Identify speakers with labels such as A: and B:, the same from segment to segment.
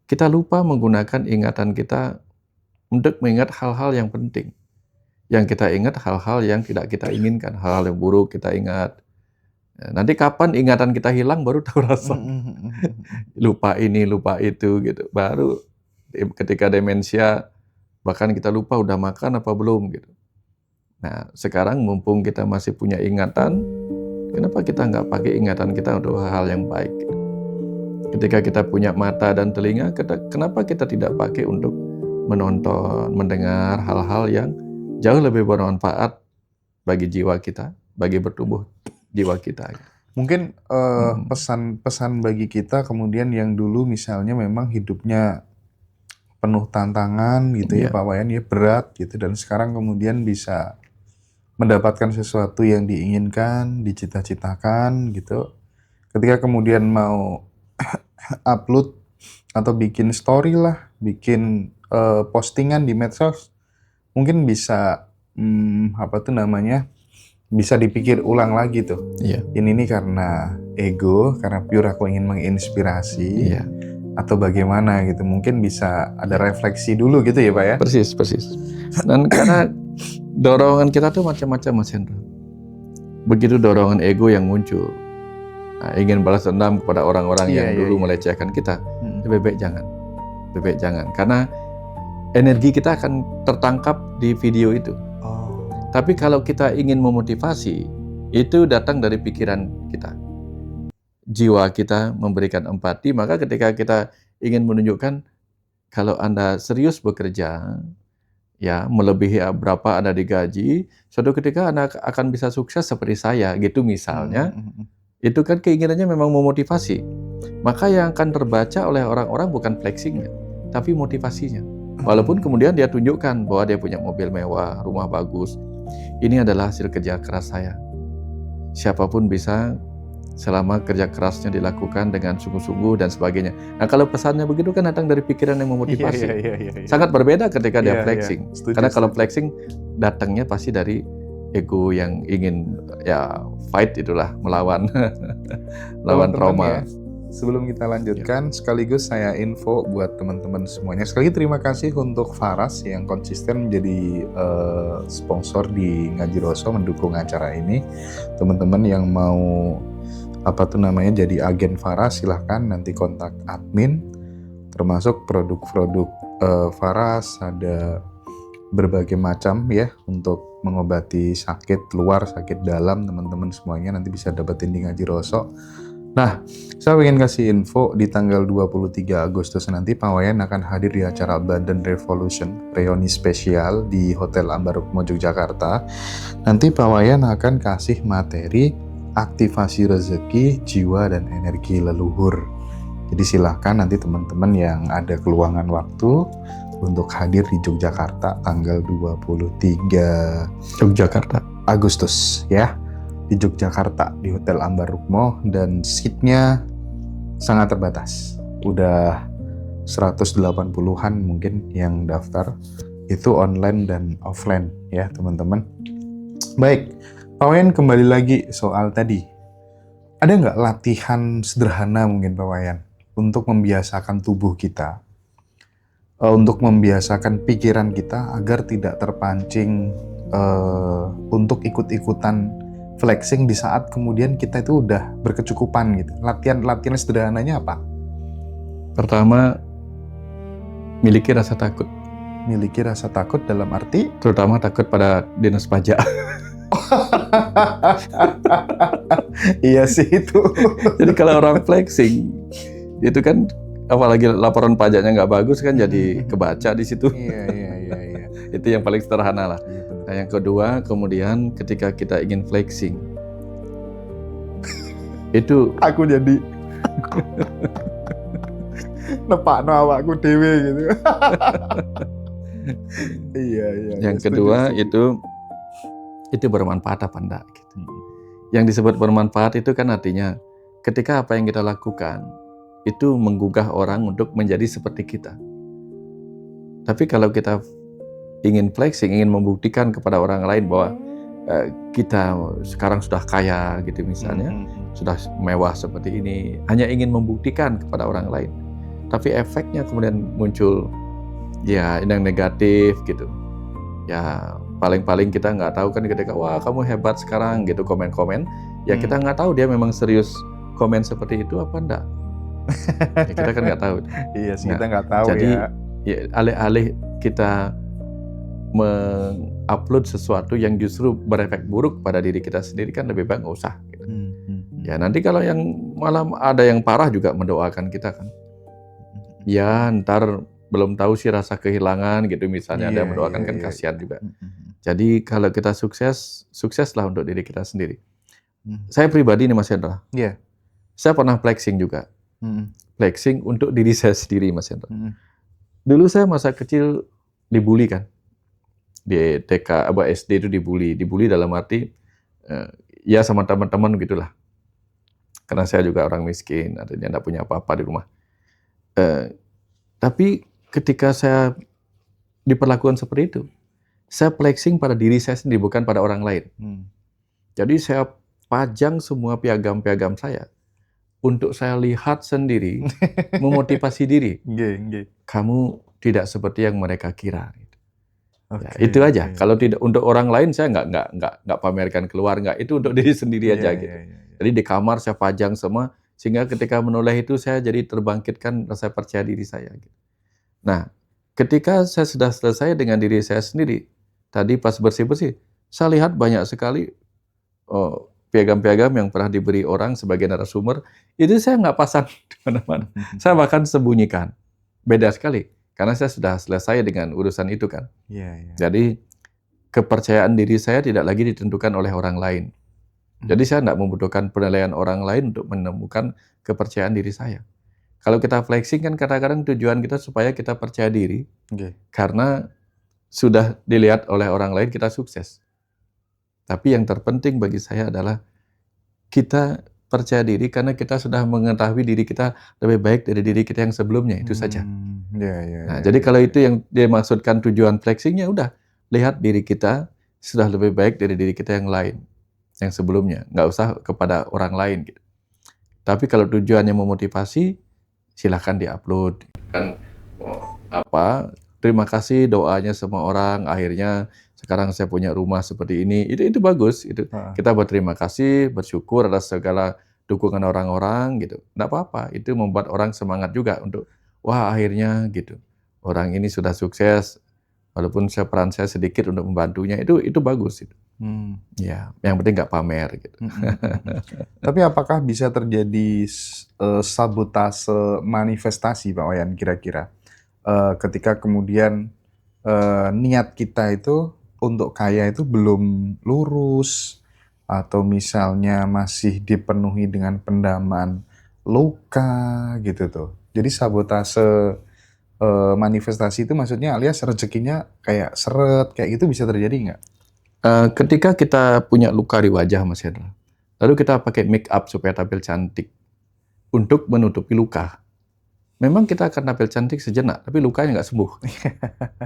A: kita lupa menggunakan ingatan kita untuk mengingat hal-hal yang penting. Yang kita ingat hal-hal yang tidak kita inginkan, hal-hal yang buruk kita ingat. Nanti kapan ingatan kita hilang baru tahu rasa. Lupa ini, lupa itu gitu. Baru ketika demensia bahkan kita lupa udah makan apa belum gitu. Nah, sekarang mumpung kita masih punya ingatan, kenapa kita nggak pakai ingatan kita untuk hal-hal yang baik? Gitu. Ketika kita punya mata dan telinga, kenapa kita tidak pakai untuk menonton, mendengar hal-hal yang jauh lebih bermanfaat bagi jiwa kita, bagi bertumbuh jiwa kita.
B: Mungkin pesan-pesan bagi kita kemudian yang dulu misalnya memang hidupnya penuh tantangan gitu ya Pak Wayan, ya berat gitu, dan sekarang kemudian bisa mendapatkan sesuatu yang diinginkan, dicita-citakan gitu. Ketika kemudian mau upload atau bikin story lah, bikin postingan di medsos, mungkin bisa bisa dipikir ulang lagi tuh. Ini nih karena ego, karena pure aku ingin menginspirasi, atau bagaimana gitu. Mungkin bisa ada refleksi dulu gitu ya Pak ya.
A: Persis. Dan karena dorongan kita tuh macam-macam Mas Hendro. Begitu dorongan ego yang muncul, ingin balas dendam kepada orang-orang yang dulu melecehkan kita, lebih baik jangan. Karena energi kita akan tertangkap di video itu. Tapi kalau kita ingin memotivasi, itu datang dari pikiran kita. Jiwa kita memberikan empati, maka ketika kita ingin menunjukkan kalau Anda serius bekerja, ya melebihi berapa Anda digaji, suatu ketika Anda akan bisa sukses seperti saya, gitu misalnya. Itu kan keinginannya memang memotivasi. Maka yang akan terbaca oleh orang-orang bukan flexingnya, tapi motivasinya. Walaupun kemudian dia tunjukkan bahwa dia punya mobil mewah, rumah bagus. Ini adalah hasil kerja keras saya. Siapapun bisa selama kerja kerasnya dilakukan dengan sungguh-sungguh dan sebagainya. Nah, kalau pesannya begitu kan datang dari pikiran yang memotivasi. Sangat berbeda ketika dia flexing. Karena kalau flexing datangnya pasti dari ego yang ingin fight, itulah melawan lawan trauma.
B: Sebelum kita lanjutkan, sekaligus saya info buat teman-teman semuanya. Sekali lagi terima kasih untuk Faras yang konsisten menjadi sponsor di Ngaji Roso, mendukung acara ini. Teman-teman yang mau jadi agen Faras, silahkan nanti kontak admin. Termasuk produk-produk Faras ada berbagai macam ya untuk mengobati sakit luar, sakit dalam. Teman-teman semuanya nanti bisa dapetin di Ngaji Roso. Nah, saya ingin kasih info di tanggal 23 Agustus nanti Pak Wayan akan hadir di acara Abundant Revolution reuni spesial di Hotel Ambarukmo Yogyakarta. Nanti Pak Wayan akan kasih materi aktivasi rezeki, jiwa, dan energi leluhur. Jadi silahkan nanti teman-teman yang ada keluangan waktu untuk hadir di Yogyakarta tanggal 23 Agustus ya. Di Yogyakarta, di Hotel Ambarukmo, dan seatnya sangat terbatas. Udah 180-an mungkin yang daftar. Itu online dan offline ya teman-teman. Baik, Pak Wayan kembali lagi soal tadi. Ada nggak latihan sederhana mungkin Pak Wayan untuk membiasakan tubuh kita, untuk membiasakan pikiran kita agar tidak terpancing untuk ikut-ikutan flexing di saat kemudian kita itu udah berkecukupan gitu. Latihan sederhananya apa?
A: Pertama, miliki rasa takut.
B: Miliki rasa takut dalam arti?
A: Terutama takut pada dinas pajak.
B: Iya sih itu.
A: Jadi kalau orang flexing, itu kan apalagi laporan pajaknya nggak bagus kan jadi kebaca di situ.
B: Iya.
A: Itu yang paling sederhana lah. Nah, yang kedua, kemudian ketika kita ingin flexing, itu
B: aku jadi nepakno awakku dhewe gitu. Iya.
A: Yang kedua itu bermanfaat apa enggak gitu. Yang disebut bermanfaat itu kan artinya ketika apa yang kita lakukan itu menggugah orang untuk menjadi seperti kita. Tapi kalau kita ingin flexing, ingin membuktikan kepada orang lain bahwa kita sekarang sudah kaya gitu misalnya, sudah mewah seperti ini, hanya ingin membuktikan kepada orang lain, tapi efeknya kemudian muncul ya yang negatif gitu. Ya paling-paling kita nggak tahu kan ketika wah kamu hebat sekarang gitu komen-komen, ya kita nggak tahu dia memang serius komen seperti itu apa enggak. Ya, kita kan nggak tahu.
B: Iya sih,
A: Nah,
B: kita nggak tahu
A: jadi
B: ya.
A: alih-alih kita mengupload sesuatu yang justru berefek buruk pada diri kita sendiri kan lebih baik nggak usah. Gitu. Ya nanti kalau yang malam ada yang parah juga mendoakan kita kan. Ya ntar belum tahu sih rasa kehilangan gitu misalnya ada yang mendoakan kan kasihan juga. Jadi kalau kita sukseslah untuk diri kita sendiri. Saya pribadi nih Mas Hendra. Saya pernah flexing juga. Flexing untuk diri saya sendiri Mas Hendra. Dulu saya masa kecil dibully kan. Di TK, SD itu dibully dalam arti ya sama teman-teman gitulah. Karena saya juga orang miskin, artinya tidak punya apa-apa di rumah. Tapi ketika saya diperlakukan seperti itu, saya flexing pada diri saya sendiri, bukan pada orang lain. Jadi saya pajang semua piagam-piagam saya untuk saya lihat sendiri, memotivasi diri. Kamu tidak seperti yang mereka kira. Ya, itu aja. Kalau tidak untuk orang lain saya nggak pamerkan keluar, nggak. Itu untuk diri sendiri aja gitu. Jadi di kamar saya pajang semua sehingga ketika menoleh itu saya jadi terbangkitkan rasa percaya diri saya. Gitu. Nah, ketika saya sudah selesai dengan diri saya sendiri, tadi pas bersih-bersih, saya lihat banyak sekali piagam-piagam yang pernah diberi orang sebagai narasumber, itu saya nggak pasang di mana-mana. Saya bahkan sembunyikan. Beda sekali. Karena saya sudah selesai dengan urusan itu kan. Jadi kepercayaan diri saya tidak lagi ditentukan oleh orang lain. Jadi saya tidak membutuhkan penilaian orang lain untuk menemukan kepercayaan diri saya. Kalau kita flexing kan kadang-kadang tujuan kita supaya kita percaya diri. Karena sudah dilihat oleh orang lain kita sukses. Tapi yang terpenting bagi saya adalah kita percaya diri karena kita sudah mengetahui diri kita lebih baik dari diri kita yang sebelumnya, itu saja. Jadi kalau itu yang dimaksudkan tujuan flexingnya, udah lihat diri kita sudah lebih baik dari diri kita yang lain, yang sebelumnya, nggak usah kepada orang lain. Gitu. Tapi kalau tujuannya memotivasi, silahkan diupload. Kan terima kasih doanya semua orang, akhirnya sekarang saya punya rumah seperti ini, itu bagus. Itu kita berterima kasih, bersyukur atas segala dukungan orang-orang gitu. Nggak apa-apa, itu membuat orang semangat juga untuk wah akhirnya gitu orang ini sudah sukses, walaupun peran saya sedikit untuk membantunya, itu bagus. Gitu. Ya, yang penting nggak pamer. Gitu.
B: Tapi apakah bisa terjadi sabotase manifestasi Pak Wayan kira-kira? Ketika kemudian niat kita itu untuk kaya itu belum lurus, atau misalnya masih dipenuhi dengan pendamaan luka gitu tuh. Jadi sabotase manifestasi itu maksudnya alias rezekinya kayak seret, kayak gitu bisa terjadi nggak?
A: Ketika kita punya luka di wajah Mas Hendra, lalu kita pakai make up supaya tampil cantik untuk menutupi luka. Memang kita akan tampil cantik sejenak, tapi lukanya nggak sembuh.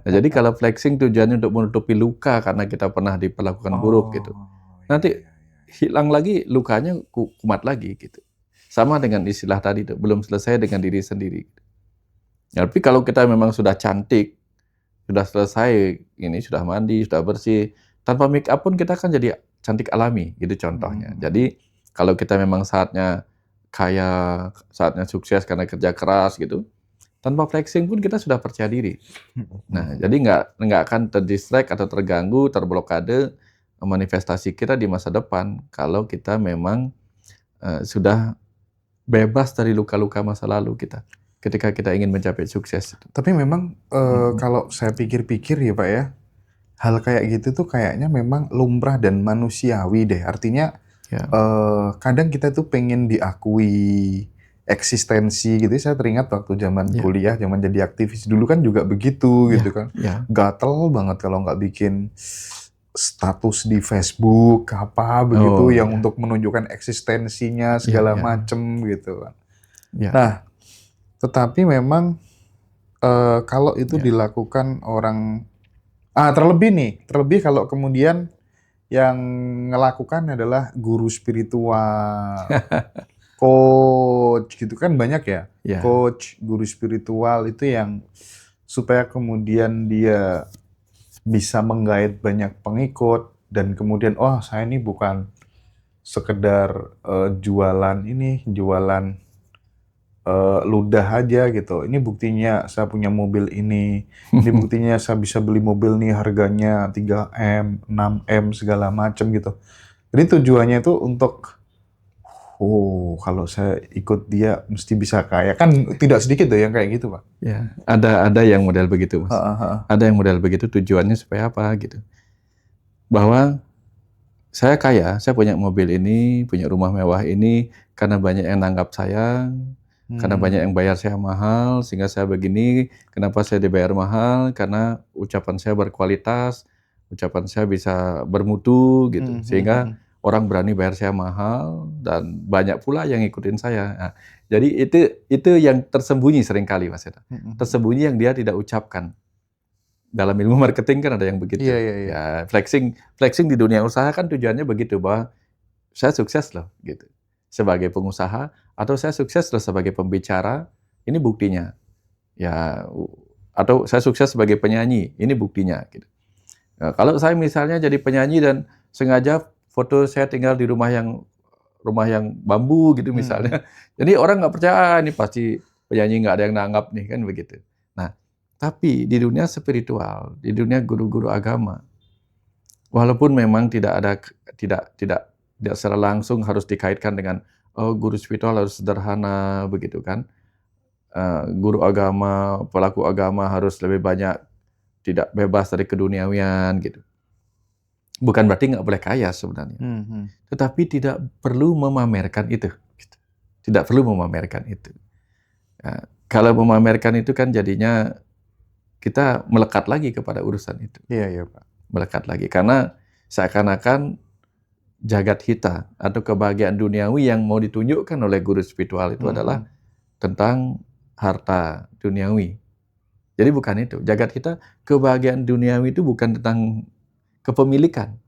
A: Nah, jadi kalau flexing tujuannya untuk menutupi luka karena kita pernah diperlakukan buruk gitu. Nanti hilang lagi lukanya kumat lagi gitu. Sama dengan istilah tadi itu, belum selesai dengan diri sendiri. Ya, tapi kalau kita memang sudah cantik, sudah selesai, ini sudah mandi, sudah bersih, tanpa make up pun kita kan jadi cantik alami gitu contohnya. Jadi kalau kita memang saatnya kaya, saatnya sukses karena kerja keras gitu, tanpa flexing pun kita sudah percaya diri. Nah, jadi nggak akan terdistract atau terganggu, terblokade manifestasi kita di masa depan kalau kita memang sudah bebas dari luka-luka masa lalu kita ketika kita ingin mencapai sukses.
B: Tapi memang kalau saya pikir-pikir ya Pak ya, hal kayak gitu tuh kayaknya memang lumrah dan manusiawi deh. Artinya kadang kita tuh pengen diakui eksistensi gitu. Saya teringat waktu zaman kuliah, zaman jadi aktivis dulu kan juga begitu gitu kan. Gatel banget kalau nggak bikin status di Facebook apa begitu yang untuk menunjukkan eksistensinya segala macem gitu kan. Nah, tetapi memang kalau itu dilakukan orang terlebih kalau kemudian yang melakukan adalah guru spiritual coach gitu kan banyak ya.
A: Ya,
B: Coach, guru spiritual itu yang supaya kemudian dia bisa menggait banyak pengikut dan kemudian oh saya ini bukan sekedar jualan ludah aja gitu. Ini buktinya saya punya mobil ini buktinya saya bisa beli mobil nih harganya 3M, 6M segala macam gitu. Jadi tujuannya itu untuk oh kalau saya ikut dia mesti bisa kaya. Kan tidak sedikit tuh yang kayak gitu, Pak.
A: ya. Ada yang model begitu, Mas.
B: Heeh.
A: Ada yang model begitu tujuannya supaya apa gitu. Bahwa saya kaya, saya punya mobil ini, punya rumah mewah ini karena banyak yang nanggap saya, karena banyak yang bayar saya mahal, sehingga saya begini. Kenapa saya dibayar mahal? Karena ucapan saya berkualitas, ucapan saya bisa bermutu gitu, sehingga orang berani bayar saya mahal dan banyak pula yang ngikutin saya. Nah, jadi itu yang tersembunyi seringkali, Mas Eda. Tersembunyi yang dia tidak ucapkan. Dalam ilmu marketing kan ada yang begitu.
B: Iya, iya, iya.
A: Ya, flexing di dunia usaha kan tujuannya begitu, bahwa saya sukses loh gitu. Sebagai pengusaha atau saya sukses loh sebagai pembicara, ini buktinya. Ya, atau saya sukses sebagai penyanyi, ini buktinya gitu. Nah, kalau saya misalnya jadi penyanyi dan sengaja foto saya tinggal di rumah yang bambu gitu misalnya. Jadi orang nggak percaya, ini pasti penyanyi nggak ada yang nanggap nih kan begitu. Nah, tapi di dunia spiritual, di dunia guru-guru agama, walaupun memang tidak secara langsung harus dikaitkan dengan oh guru spiritual harus sederhana begitu kan. Guru agama, pelaku agama harus lebih banyak tidak bebas dari keduniawian gitu. Bukan berarti nggak boleh kaya sebenarnya. Tetapi tidak perlu memamerkan itu. Gitu. Tidak perlu memamerkan itu. Nah, kalau memamerkan itu kan jadinya kita melekat lagi kepada urusan itu.
B: Iya, Pak.
A: Melekat lagi. Karena seakan-akan jagat hita atau kebahagiaan duniawi yang mau ditunjukkan oleh guru spiritual itu adalah tentang harta duniawi. Jadi bukan itu. Jagat hita, kebahagiaan duniawi itu bukan tentang kepemilikan.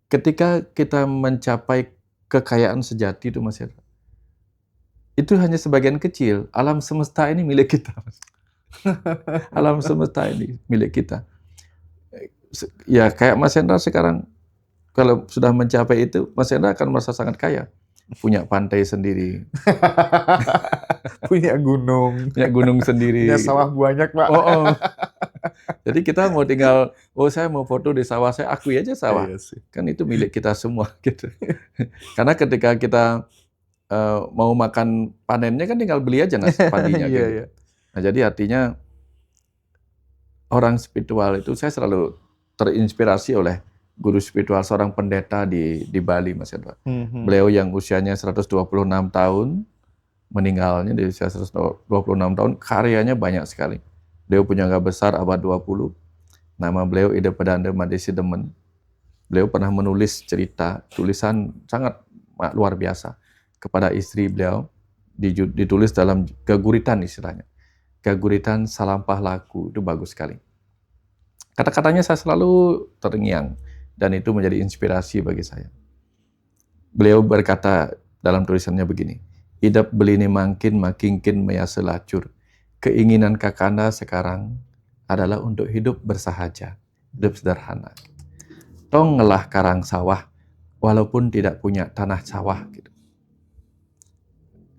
A: Ketika kita mencapai kekayaan sejati itu, Mas Hendra, itu hanya sebagian kecil. Alam semesta ini milik kita, Mas. Alam semesta ini milik kita. Ya kayak Mas Hendra sekarang, kalau sudah mencapai itu, Mas Hendra akan merasa sangat kaya. Punya pantai sendiri.
B: Punya gunung.
A: Punya gunung sendiri.
B: Punya sawah banyak, Pak.
A: Oh. Jadi kita mau tinggal, saya mau foto di sawah saya, akui aja sawah.
B: Iya sih.
A: Kan itu milik kita semua gitu. Karena ketika kita mau makan panennya kan tinggal beli aja nasi padinya gitu.
B: Iya.
A: Nah, jadi artinya orang spiritual itu saya selalu terinspirasi oleh guru spiritual seorang pendeta di Bali, Mas Hendra. Beliau yang usianya 126 tahun, meninggalnya di usia 126 tahun, karyanya banyak sekali. Beliau punya punyangga besar abad 20. Nama beliau Ida Pedanda Madesi Demen. Beliau pernah menulis cerita, tulisan sangat luar biasa kepada istri beliau, ditulis dalam Gaguritan istilahnya. Gaguritan Salampah Laku, itu bagus sekali. Kata-katanya saya selalu terngiang, dan itu menjadi inspirasi bagi saya. Beliau berkata dalam tulisannya begini, "Idap belini mangkin makingkin maya selacur. Keinginan kakanda sekarang adalah untuk hidup bersahaja, hidup sederhana. Tong ngelah karang sawah, walaupun tidak punya tanah sawah. Gitu.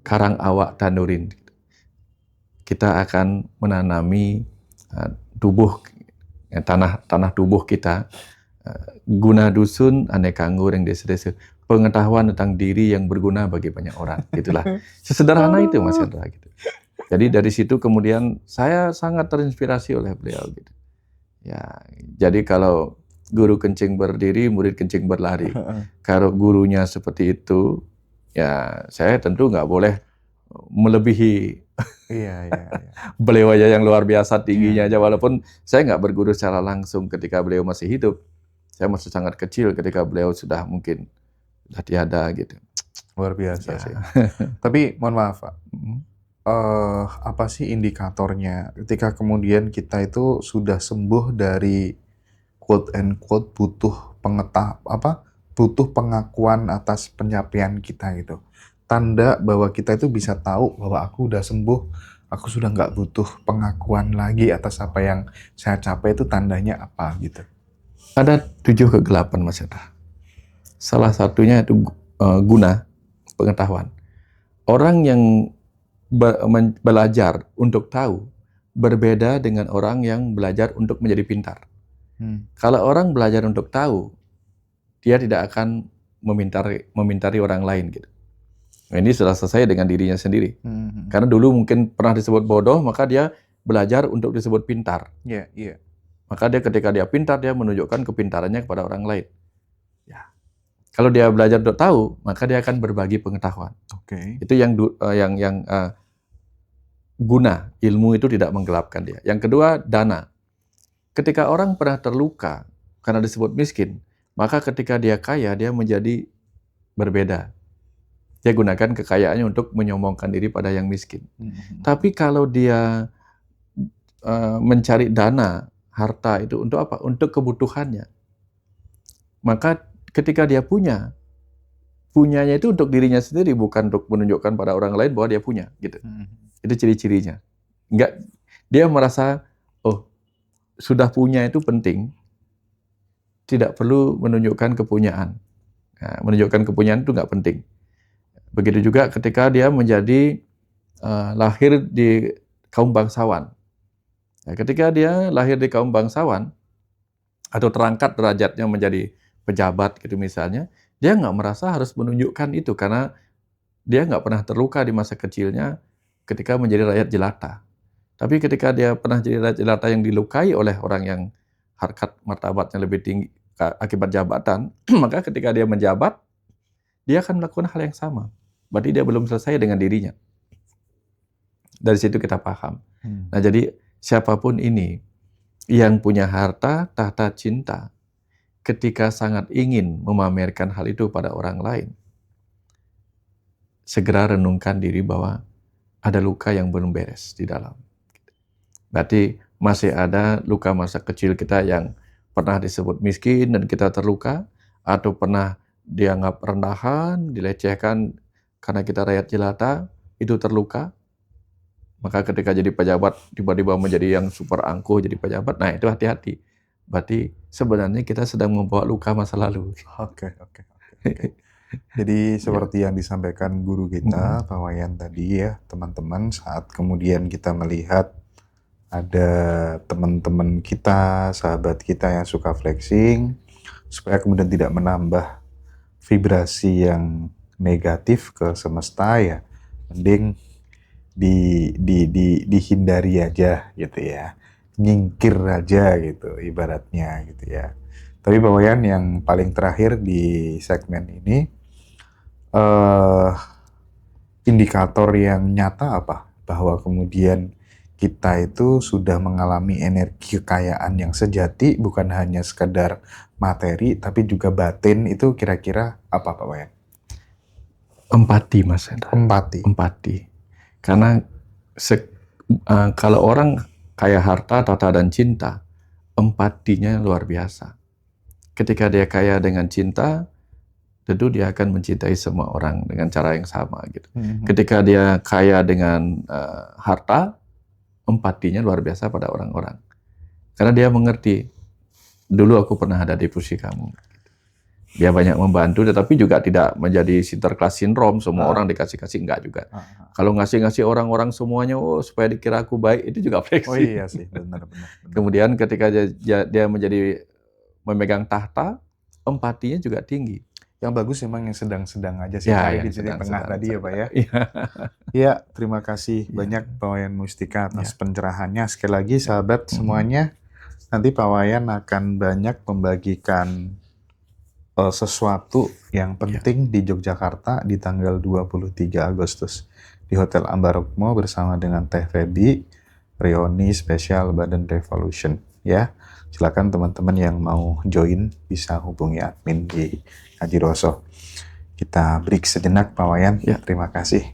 A: Karang awak tanurin. Gitu. Kita akan menanami tubuh, tanah tubuh kita, guna dusun aneka anggur yang desa-desa. Pengetahuan tentang diri yang berguna bagi banyak orang. Gitulah. Sesederhana itu, Mas Hendra. Gitu. Jadi dari situ kemudian saya sangat terinspirasi oleh beliau. Gitu. Ya, jadi kalau guru kencing berdiri, murid kencing berlari. Kalau gurunya seperti itu, ya saya tentu nggak boleh melebihi.
B: Iya.
A: Beliau aja yang luar biasa tingginya aja, walaupun saya nggak berguru secara langsung ketika beliau masih hidup. Saya masih sangat kecil ketika beliau sudah mungkin sudah tiada gitu.
B: Luar biasa sih. Tapi mohon maaf, Pak. Apa sih indikatornya ketika kemudian kita itu sudah sembuh dari quote and quote butuh pengakuan atas pencapaian kita gitu. tanda bahwa kita itu bisa tahu bahwa aku udah sembuh, aku sudah nggak butuh pengakuan lagi atas apa yang saya capai, itu tandanya apa gitu?
A: Ada 7 kegelapan, Mas Hendra. Salah satunya itu guna pengetahuan. Orang yang belajar untuk tahu berbeda dengan orang yang belajar untuk menjadi pintar. Kalau orang belajar untuk tahu, dia tidak akan memintari orang lain gitu. Nah, ini sudah selesai dengan dirinya sendiri. Karena dulu mungkin pernah disebut bodoh, maka dia belajar untuk disebut pintar. Maka dia ketika dia pintar, dia menunjukkan kepintarannya kepada orang lain. Ya. Kalau dia belajar untuk tahu, maka dia akan berbagi pengetahuan. Itu yang guna, ilmu itu tidak menggelapkan dia. Yang kedua, dana. Ketika orang pernah terluka karena disebut miskin, maka ketika dia kaya, dia menjadi berbeda. Dia gunakan kekayaannya untuk menyombongkan diri pada yang miskin. Tapi kalau dia mencari dana, harta itu untuk apa? Untuk kebutuhannya. Maka ketika dia punyanya itu untuk dirinya sendiri, bukan untuk menunjukkan pada orang lain bahwa dia punya. Gitu. Itu ciri-cirinya. Enggak, dia merasa, oh, sudah punya itu penting, tidak perlu menunjukkan kepunyaan. Nah, menunjukkan kepunyaan itu nggak penting. Begitu juga ketika dia menjadi lahir di kaum bangsawan. Nah, ketika dia lahir di kaum bangsawan atau terangkat derajatnya menjadi pejabat gitu misalnya, dia nggak merasa harus menunjukkan itu karena dia nggak pernah terluka di masa kecilnya ketika menjadi rakyat jelata. Tapi ketika dia pernah jadi rakyat jelata yang dilukai oleh orang yang harkat martabatnya lebih tinggi akibat jabatan, maka ketika dia menjabat, dia akan melakukan hal yang sama. Berarti dia belum selesai dengan dirinya. Dari situ kita paham. Nah, jadi siapapun ini yang punya harta, tahta, cinta, ketika sangat ingin memamerkan hal itu pada orang lain, segera renungkan diri bahwa ada luka yang belum beres di dalam. Berarti masih ada luka masa kecil kita yang pernah disebut miskin dan kita terluka, atau pernah dianggap rendahan, dilecehkan karena kita rakyat jelata, itu terluka. Maka ketika jadi pejabat, tiba-tiba menjadi yang super angkuh jadi pejabat, nah itu hati-hati. Berarti sebenarnya kita sedang membawa luka masa lalu.
B: Oke. Jadi seperti yang disampaikan guru kita, Pak Wayan tadi ya, teman-teman, saat kemudian kita melihat ada teman-teman kita, sahabat kita yang suka flexing, supaya kemudian tidak menambah vibrasi yang negatif ke semesta, ya mending dihindari aja gitu ya, nyingkir aja gitu ibaratnya gitu ya. Tapi Pak Wayan, yang paling terakhir di segmen ini, indikator yang nyata apa bahwa kemudian kita itu sudah mengalami energi kekayaan yang sejati, bukan hanya sekedar materi tapi juga batin, itu kira-kira apa Pak Wayan?
A: Empati, Mas Hendra. Empati. Karena kalau orang kaya harta, tahta, dan cinta, empatinya luar biasa. Ketika dia kaya dengan cinta, tentu dia akan mencintai semua orang dengan cara yang sama gitu. Ketika dia kaya dengan harta, empatinya luar biasa pada orang-orang. Karena dia mengerti, dulu aku pernah ada di posisi kamu. Dia banyak membantu, tetapi juga tidak menjadi sinterklas sindrom, semua orang dikasih-kasih, enggak juga. Kalau ngasih-ngasih orang-orang semuanya, supaya dikira aku baik, itu juga fleksi.
B: Oh iya sih, benar.
A: Kemudian ketika dia menjadi memegang tahta, empatinya juga tinggi.
B: Yang bagus memang yang sedang-sedang aja sih,
A: Ya,
B: di titik tengah tadi ya Pak ya.
A: Iya.
B: Ya, terima kasih banyak Pak Wayan Mustika atas pencerahannya. Sekali lagi sahabat semuanya, nanti Pak Wayan akan banyak membagikan sesuatu yang penting di Yogyakarta di tanggal 23 Agustus di Hotel Ambarukmo bersama dengan Teh Feby, reuni spesial Badan Revolution ya. Silakan teman-teman yang mau join bisa hubungi admin di Ngaji Roso. Kita break sejenak Pak Wayan. Terima kasih.